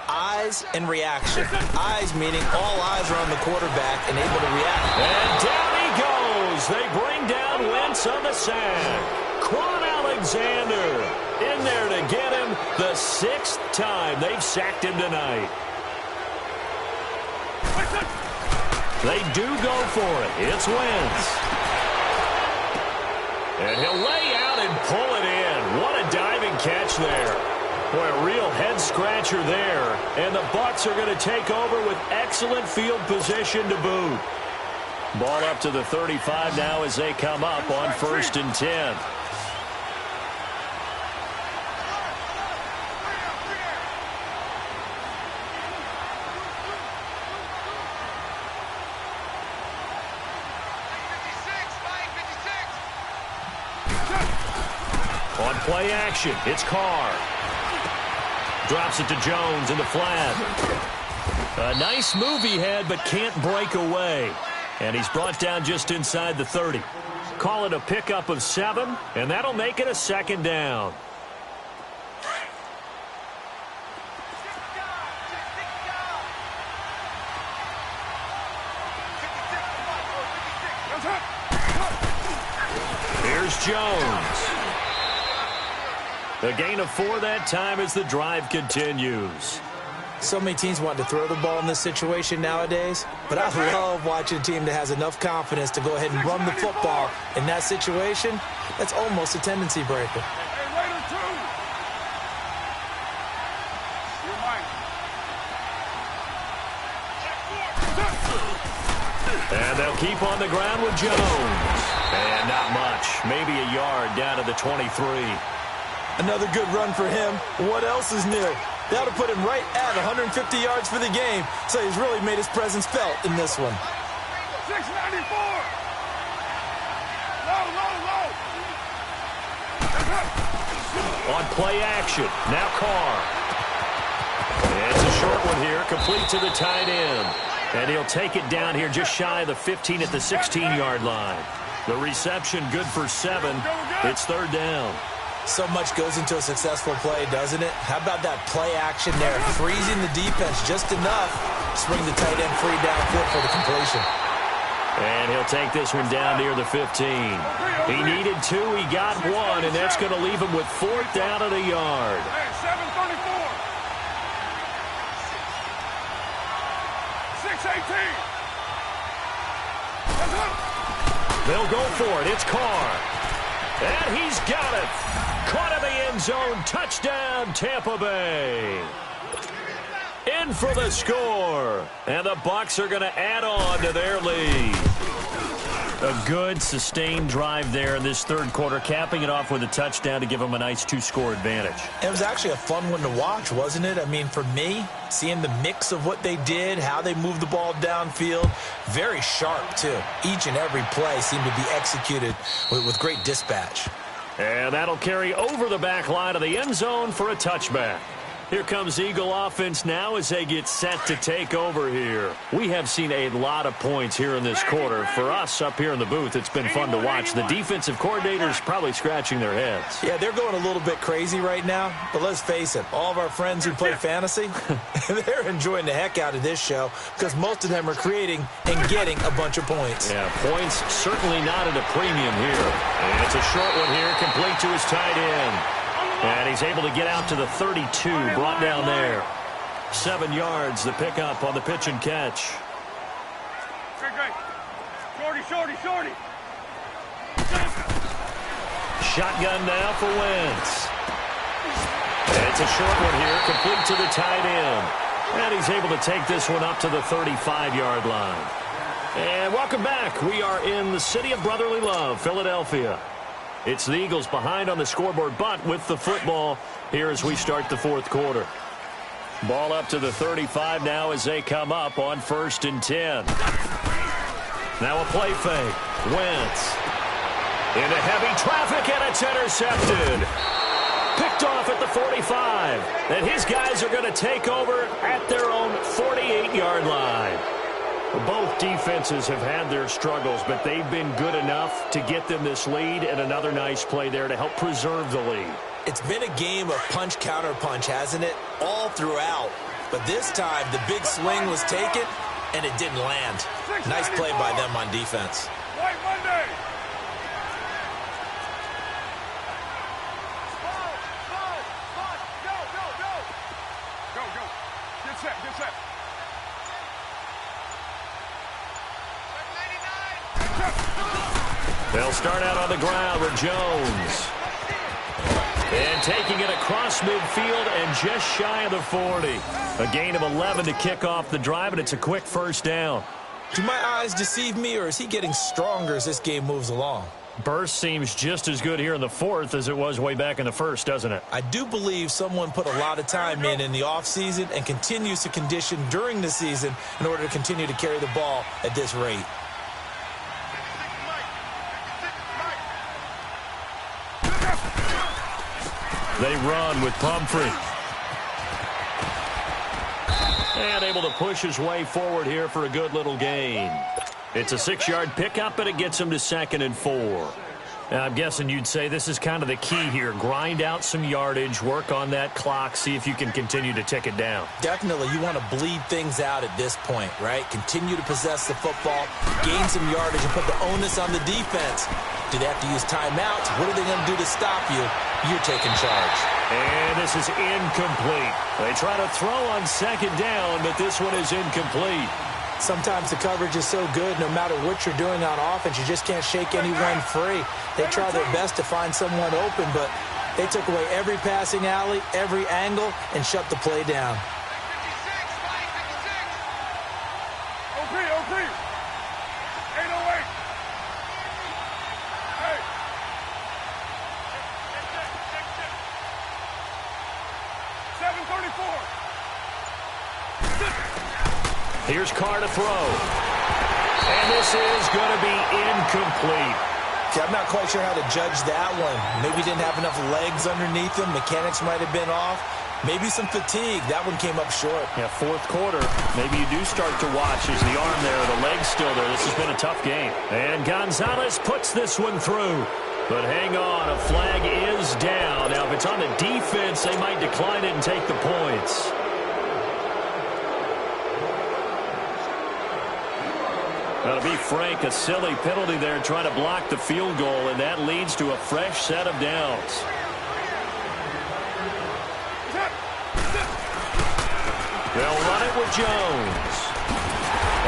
Eyes and reaction. Eyes meaning all eyes are on the quarterback and able to react. And down he goes. They bring down Wentz on the sack. Quan Alexander in there to get him the 6th time they've sacked him tonight. They do go for it. It's Wentz. And he'll lay out and pull it in. What a diving catch there. Boy, a real head-scratcher there. And the Bucs are going to take over with excellent field position to boot. Ball up to the 35 now as they come up on 1st and 10. On play action, it's Carr. Drops it to Jones in the flat. A nice move he had, but can't break away. And he's brought down just inside the 30. Call it a pickup of 7, and that'll make it a 2nd down. Here's Jones. A gain of 4 that time as the drive continues. So many teams want to throw the ball in this situation nowadays, but I love watching a team that has enough confidence to go ahead and run the football. In that situation, that's almost a tendency breaker. And they'll keep on the ground with Jones. And not much. Maybe a yard down to the 23. Another good run for him. What else is new? That'll put him right at 150 yards for the game. So he's really made his presence felt in this one. 694. Low. On play action. Now Carr. And it's a short one here. Complete to the tight end. And he'll take it down here just shy of the 15 at the 16-yard line. The reception good for 7. It's third down. So much goes into a successful play, doesn't it? How about that play action there? Freezing the defense just enough to swing the tight end free downfield for the completion. And he'll take this one down near the 15. He needed 2, he got 1, and that's going to leave him with 4th down at a yard. Hey, 7:34. 6:18. Let's go. They'll go for it. It's Carr. And he's got it. Caught in the end zone. Touchdown, Tampa Bay. In for the score. And the Bucs are going to add on to their lead. A good, sustained drive there in this third quarter, capping it off with a touchdown to give them a nice 2-score advantage. It was actually a fun one to watch, wasn't it? I mean, for me, seeing the mix of what they did, how they moved the ball downfield, very sharp, too. Each and every play seemed to be executed with great dispatch. And that'll carry over the back line of the end zone for a touchback. Here comes Eagle offense now as they get set to take over here. We have seen a lot of points here in this quarter. For us up here in the booth, it's been fun to watch. The defensive coordinators probably scratching their heads. Yeah, they're going a little bit crazy right now. But let's face it, all of our friends who play fantasy, they're enjoying the heck out of this show because most of them are creating and getting a bunch of points. Yeah, points certainly not at a premium here. And it's a short one here, complete to his tight end. And he's able to get out to the 32, brought down there. 7 yards, the pickup on the pitch and catch. Great. Shorty. Shotgun now for Wentz. It's a short one here, complete to the tight end. And he's able to take this one up to the 35-yard line. And welcome back. We are in the city of brotherly love, Philadelphia. It's the Eagles behind on the scoreboard, but with the football here as we start the fourth quarter. Ball up to the 35 now as they come up on 1st and 10. Now a play fake. Wentz into heavy traffic, and it's intercepted. Picked off at the 45. And his guys are going to take over at their own 48-yard line. Both defenses have had their struggles, but they've been good enough to get them this lead, and another nice play there to help preserve the lead. It's been a game of punch-counter-punch, hasn't it? All throughout. But this time, the big swing was taken, and it didn't land. Nice play by them on defense. White Monday. Go. Get set. They'll start out on the ground with Jones. And taking it across midfield and just shy of the 40. A gain of 11 to kick off the drive, and it's a quick first down. Do my eyes deceive me, or is he getting stronger as this game moves along? Burst seems just as good here in the fourth as it was way back in the first, doesn't it? I do believe someone put a lot of time in the offseason and continues to condition during the season in order to continue to carry the ball at this rate. They run with Pumphrey. And able to push his way forward here for a good little gain. It's a 6-yard pickup, and it gets him to 2nd and 4. Now, I'm guessing you'd say this is kind of the key here. Grind out some yardage, work on that clock, see if you can continue to tick it down. Definitely, you want to bleed things out at this point, right? Continue to possess the football, gain some yardage, and put the onus on the defense. Do they have to use timeouts? What are they going to do to stop you? You're taking charge. And this is incomplete. They try to throw on 2nd down, but this one is incomplete. Sometimes the coverage is so good, no matter what you're doing on offense, you just can't shake anyone free. They try their best to find someone open, but they took away every passing alley, every angle, and shut the play down. OP. 808. Hey. 7:34. Here's Carr to throw. And this is going to be incomplete. See, I'm not quite sure how to judge that one. Maybe didn't have enough legs underneath him. Mechanics might have been off. Maybe some fatigue. That one came up short. Yeah, fourth quarter. Maybe you do start to watch as the arm there, the leg's still there. This has been a tough game. And Gonzalez puts this one through. But hang on, a flag is down. Now, if it's on the defense, they might decline it and take the points. Now, to be frank, a silly penalty there trying to block the field goal, and that leads to a fresh set of downs. They'll run it with Jones.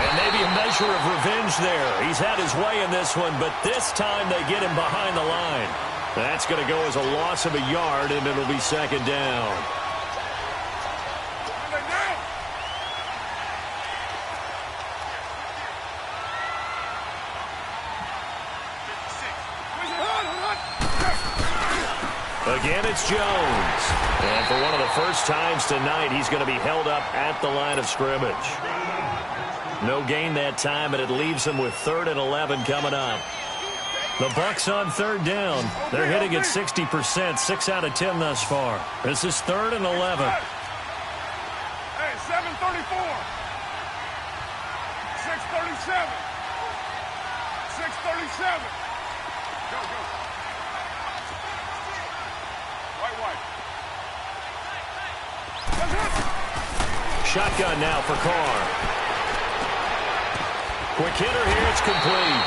And maybe a measure of revenge there. He's had his way in this one, but this time they get him behind the line. That's going to go as a loss of a yard, and it'll be second down. Again, it's Jones. And for one of the first times tonight, he's going to be held up at the line of scrimmage. No gain that time, and it leaves him with 3rd and 11 coming up. The Bucs on third down. They're hitting at 60%, 6 out of 10 thus far. This is 3rd and 11. Hey, 7:34. 6:37. 6:37. Go, go. White. Shotgun now for Carr. Quick hitter here, it's complete.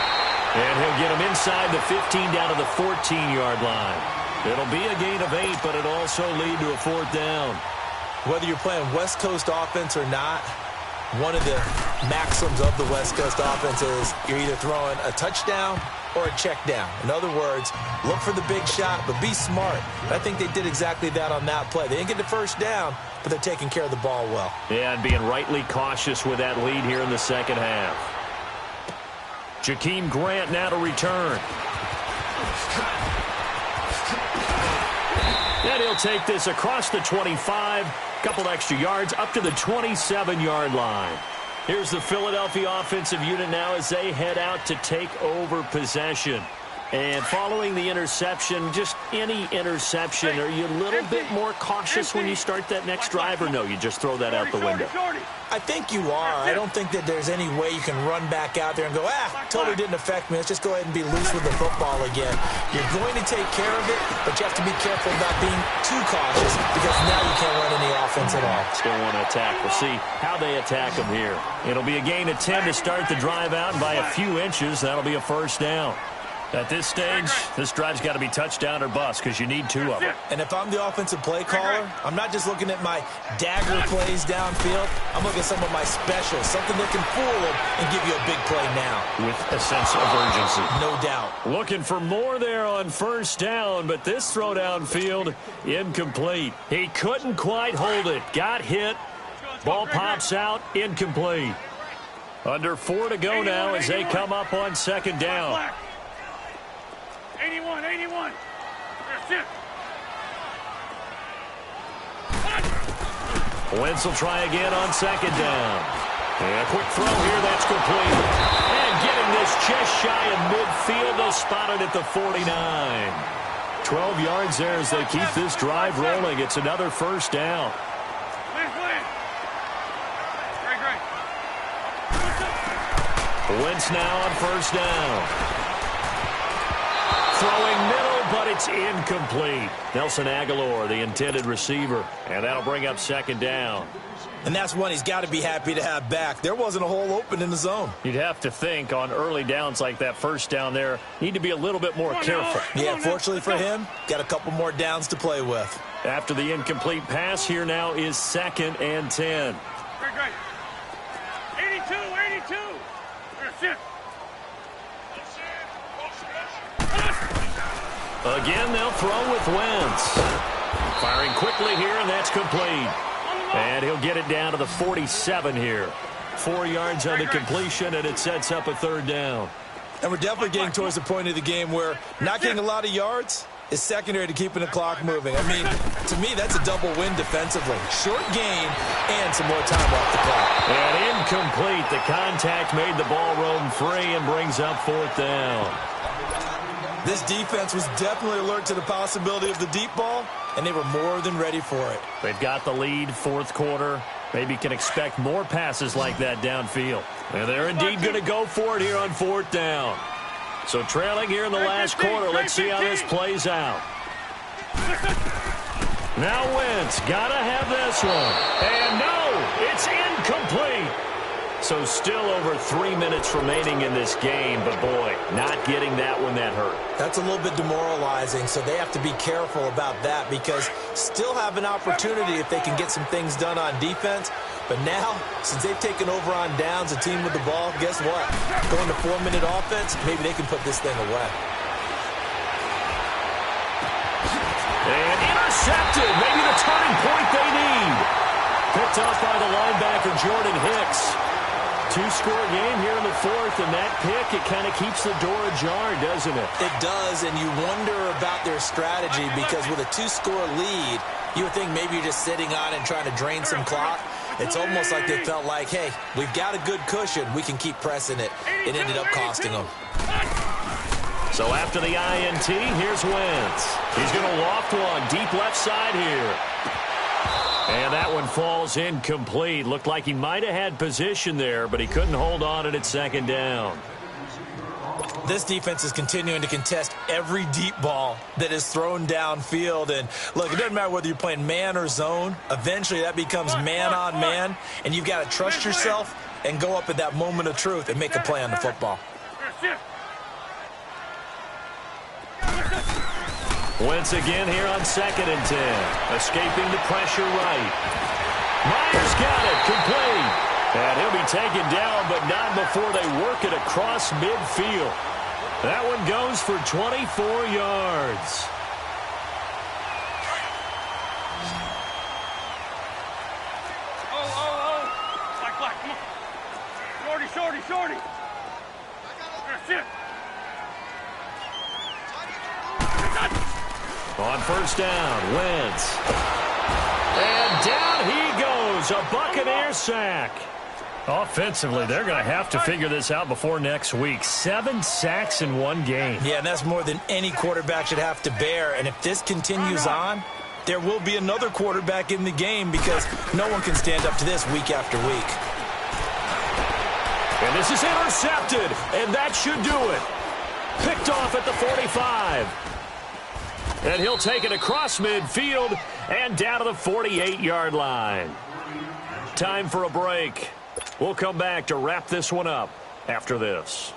And he'll get him inside the 15 down to the 14-yard line. It'll be a gain of 8, but it'll also lead to a 4th down. Whether you're playing West Coast offense or not, one of the maxims of the West Coast offense is you're either throwing a touchdown or a check down. In other words, look for the big shot, but be smart. I think they did exactly that on that play. They didn't get the first down, but they're taking care of the ball well. Yeah, and being rightly cautious with that lead here in the second half. Jakeem Grant now to return. And he'll take this across the 25, couple extra yards, up to the 27-yard line. Here's the Philadelphia offensive unit now as they head out to take over possession. And following the interception, just any interception, are you a little bit more cautious when you start that next drive, or no, you just throw that out the window? I think you are. I don't think that there's any way you can run back out there and go, totally didn't affect me. Let's just go ahead and be loose with the football again. You're going to take care of it, but you have to be careful about being too cautious because now you can't run any offense at all. Still want to attack. We'll see how they attack them here. It'll be a gain of 10 to start the drive out, and by a few inches, that'll be a first down. At this stage, this drive's got to be touchdown or bust because you need 2 of them. And if I'm the offensive play caller, I'm not just looking at my dagger plays downfield. I'm looking at some of my specials, something that can fool them and give you a big play now. With a sense of urgency. No doubt. Looking for more there on first down, but this throw downfield, incomplete. He couldn't quite hold it. Got hit. Ball pops out, incomplete. Under 4 to go now as they come up on second down. 81. That's it. Wentz will try again on second down. And a quick throw here, that's complete. And getting this just shy of midfield, they'll spot it at the 49. 12 yards there as they keep this drive rolling. It's another first down. Wentz now on first down. Throwing middle, but it's incomplete. Nelson Aguilar, the intended receiver. And that'll bring up second down. And that's one he's got to be happy to have back. There wasn't a hole open in the zone. You'd have to think on early downs like that first down there, need to be a little bit more careful. Yeah, fortunately for him, got a couple more downs to play with. After the incomplete pass, here now is 2nd and 10. Great. 82. That's it. Again, they'll throw with Wentz. Firing quickly here, and that's complete. And he'll get it down to the 47 here. 4 yards on the completion, and it sets up a third down. And we're definitely getting towards the point of the game where not getting a lot of yards is secondary to keeping the clock moving. I mean, to me, that's a double win defensively. Short gain and some more time off the clock. And incomplete. The contact made the ball roam free and brings up 4th down. This defense was definitely alert to the possibility of the deep ball, and they were more than ready for it. They've got the lead, fourth quarter. Maybe can expect more passes like that downfield. And they're indeed going to go for it here on fourth down. So trailing here in the last quarter. Let's see how this plays out. Now Wentz, got to have this one. And no, it's incomplete. So still over 3 minutes remaining in this game, but boy, not getting that one that hurt. That's a little bit demoralizing, so they have to be careful about that because still have an opportunity if they can get some things done on defense. But now, since they've taken over on downs, a team with the ball, guess what? Going to 4-minute offense, maybe they can put this thing away. And intercepted, maybe the turning point they need. Picked off by the linebacker, Jordan Hicks. Two-score game here in the fourth, and that pick, it kind of keeps the door ajar, doesn't it? It does, and you wonder about their strategy because with a two-score lead, you would think maybe you're just sitting on it and trying to drain some clock. It's almost like they felt like, hey, we've got a good cushion. We can keep pressing it. It ended up costing them. So after the INT, here's Wentz. He's going to loft one deep left side here. And that one falls incomplete. Looked like he might have had position there, but he couldn't hold on it at second down. This defense is continuing to contest every deep ball that is thrown downfield. And look, it doesn't matter whether you're playing man or zone. Eventually that becomes man on man, and you've got to trust yourself and go up at that moment of truth and make a play on the football. Wentz again here on 2nd and 10. Escaping the pressure right. Myers got it, complete. And he'll be taken down, but not before they work it across midfield. That one goes for 24 yards. Black, come on. Shorty. That's it. On first down, Wentz. And down he goes, a Buccaneer sack. Offensively, they're going to have to figure this out before next week. 7 sacks in one game. Yeah, and that's more than any quarterback should have to bear. And if this continues on, there will be another quarterback in the game because no one can stand up to this week after week. And this is intercepted, and that should do it. Picked off at the 45. And he'll take it across midfield and down to the 48-yard line. Time for a break. We'll come back to wrap this one up after this.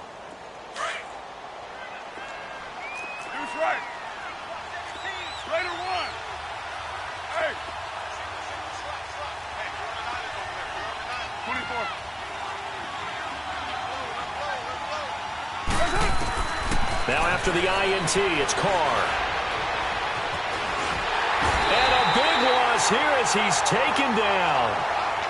Deuce right. Raider one. Hey. 24. Now after the INT, it's Carr. And a big loss here as he's taken down.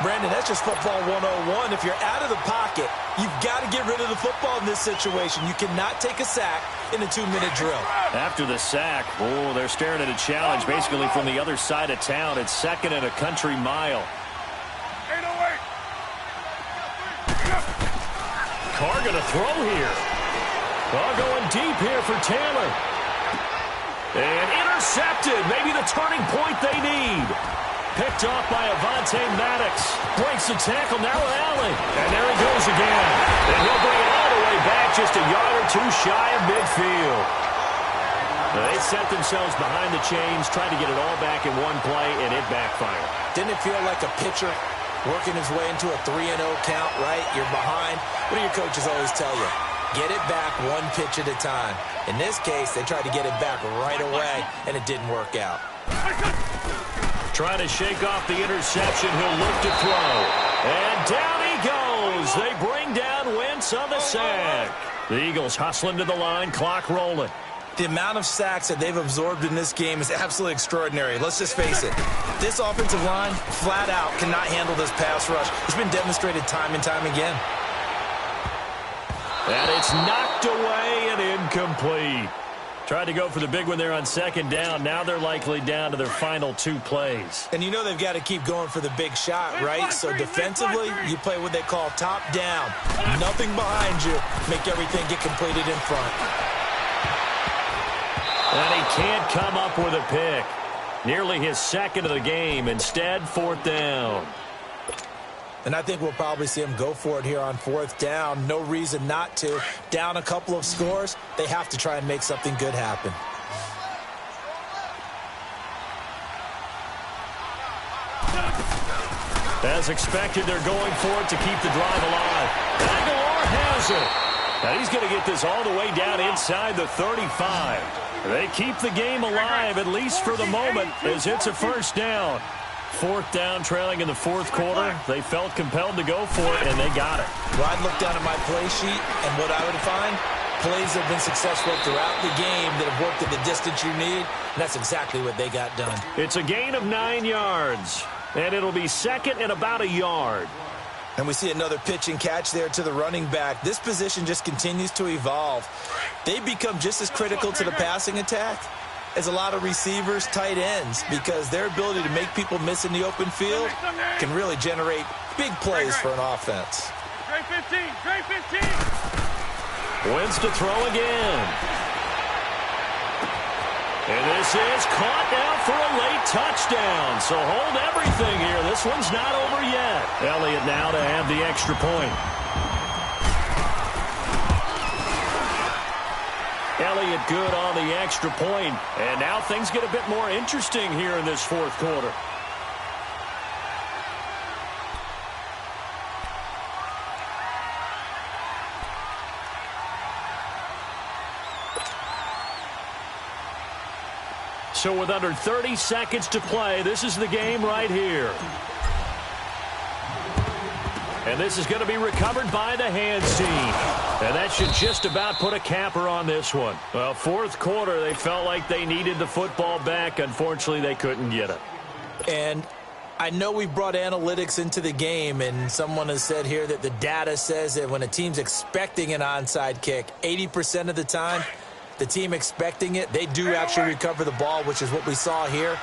Brandon, that's just football 101. If you're out of the pocket, you've got to get rid of the football in this situation. You cannot take a sack in a 2-minute drill. After the sack, they're staring at a challenge basically from the other side of town. It's 2nd and a country mile. 808. Carr going to throw here. Ball going deep here for Taylor. And intercepted. Maybe the turning point they need. Picked off by Avonte Maddox. Breaks the tackle, now Allen. And there he goes again. And he'll bring it all the way back just a yard or two shy of midfield. They set themselves behind the chains, tried to get it all back in one play, and it backfired. Didn't it feel like a pitcher working his way into a 3-0 count, right? You're behind. What do your coaches always tell you? Get it back one pitch at a time. In this case, they tried to get it back right away, and it didn't work out. Trying to shake off the interception. He'll look to throw. And down he goes. They bring down Wentz on the sack. The Eagles hustling to the line, clock rolling. The amount of sacks that they've absorbed in this game is absolutely extraordinary. Let's just face it. This offensive line, flat out, cannot handle this pass rush. It's been demonstrated time and time again. And it's knocked away and incomplete. Tried to go for the big one there on 2nd down. Now they're likely down to their final 2 plays. And you know they've got to keep going for the big shot, right? So defensively, you play what they call top down. Nothing behind you. Make everything get completed in front. And he can't come up with a pick. Nearly his second of the game. Instead, 4th down. And I think we'll probably see him go for it here on 4th down. No reason not to. Down a couple of scores, they have to try and make something good happen. As expected, they're going for it to keep the drive alive. Aguilar has it. Now he's going to get this all the way down inside the 35. They keep the game alive, at least for the moment, as it's a 1st down. 4th down, trailing in the 4th quarter. They felt compelled to go for it, and they got it. Well, I'd look down at my play sheet, and what I would find, plays have been successful throughout the game that have worked at the distance you need, and that's exactly what they got done. It's a gain of 9 yards, and it'll be 2nd and about a yard. And we see another pitch and catch there to the running back. This position just continues to evolve. They become just as critical to the passing attack as a lot of receivers, tight ends, because their ability to make people miss in the open field can really generate big plays for an offense. Trey 15, Trey 15. Wins to throw again. And this is caught now for a late touchdown. So hold everything here. This one's not over yet. Elliott now to have the extra point. Elliott good on the extra point. And now things get a bit more interesting here in this 4th quarter. So with under 30 seconds to play, this is the game right here. And this is going to be recovered by the hands team. And that should just about put a capper on this one. Well, 4th quarter, they felt like they needed the football back. Unfortunately, they couldn't get it. And I know we brought analytics into the game, and someone has said here that the data says that when a team's expecting an onside kick, 80% of the time, the team expecting it, they do actually recover the ball, which is what we saw here.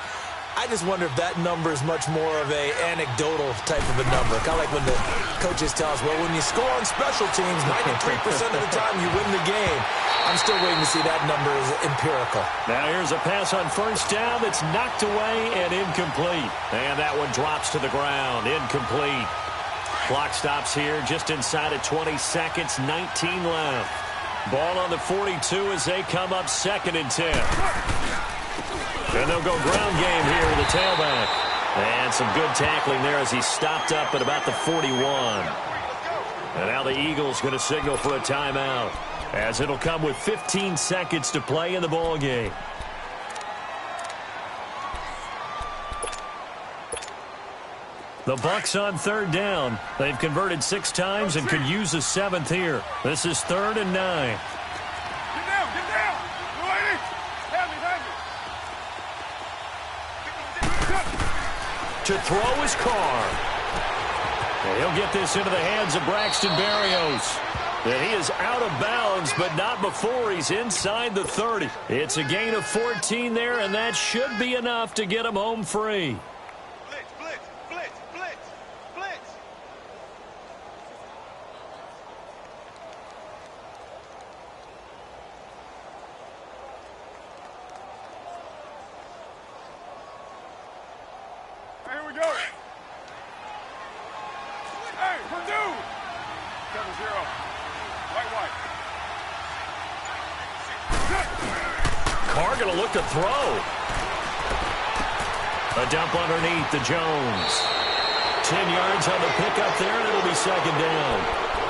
I just wonder if that number is much more of a anecdotal type of a number. Kind of like when the coaches tell us, well, when you score on special teams, 93% of the time you win the game. I'm still waiting to see that number is empirical. Now here's a pass on 1st down that's knocked away and incomplete. And that one drops to the ground. Incomplete. Clock stops here just inside of 20 seconds. 19 left. Ball on the 42 as they come up 2nd and 10. And they'll go ground game here with the tailback. And some good tackling there as he stopped up at about the 41. And now the Eagles going to signal for a timeout, as it'll come with 15 seconds to play in the ball game. The Bucs on 3rd down. They've converted 6 times and could use a 7th here. This is 3rd and 9. Get down, get down. Go ahead. Have me. To throw his car. And he'll get this into the hands of Braxton Berrios. And he is out of bounds, but not before he's inside the 30. It's a gain of 14 there, and that should be enough to get him home free. Carr going to look to throw. A dump underneath to Jones. 10 yards on the pickup there, and it'll be 2nd down.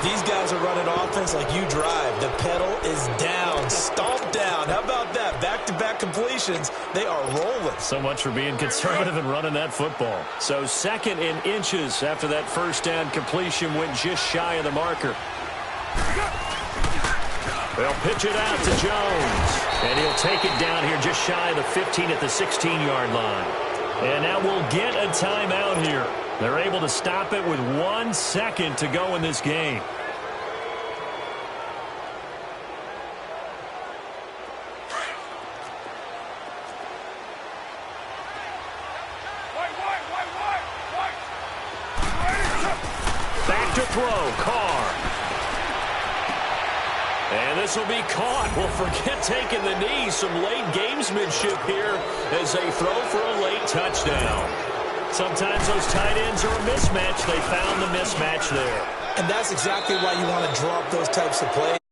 These guys are running offense like you drive. The pedal is down, stomped down. How about that? Back-to-back completions. They are rolling. So much for being conservative and running that football. So 2nd in inches after that 1st down completion went just shy of the marker. They'll pitch it out to Jones. And he'll take it down here just shy of the 15 at the 16-yard line. And now we'll get a timeout here. They're able to stop it with 1 second to go in this game. Back to throw, Carr. And this will be caught. Well, forget taking the knee. Some late gamesmanship here as they throw for a late touchdown. Sometimes those tight ends are a mismatch. They found the mismatch there. And that's exactly why you want to draw up those types of plays.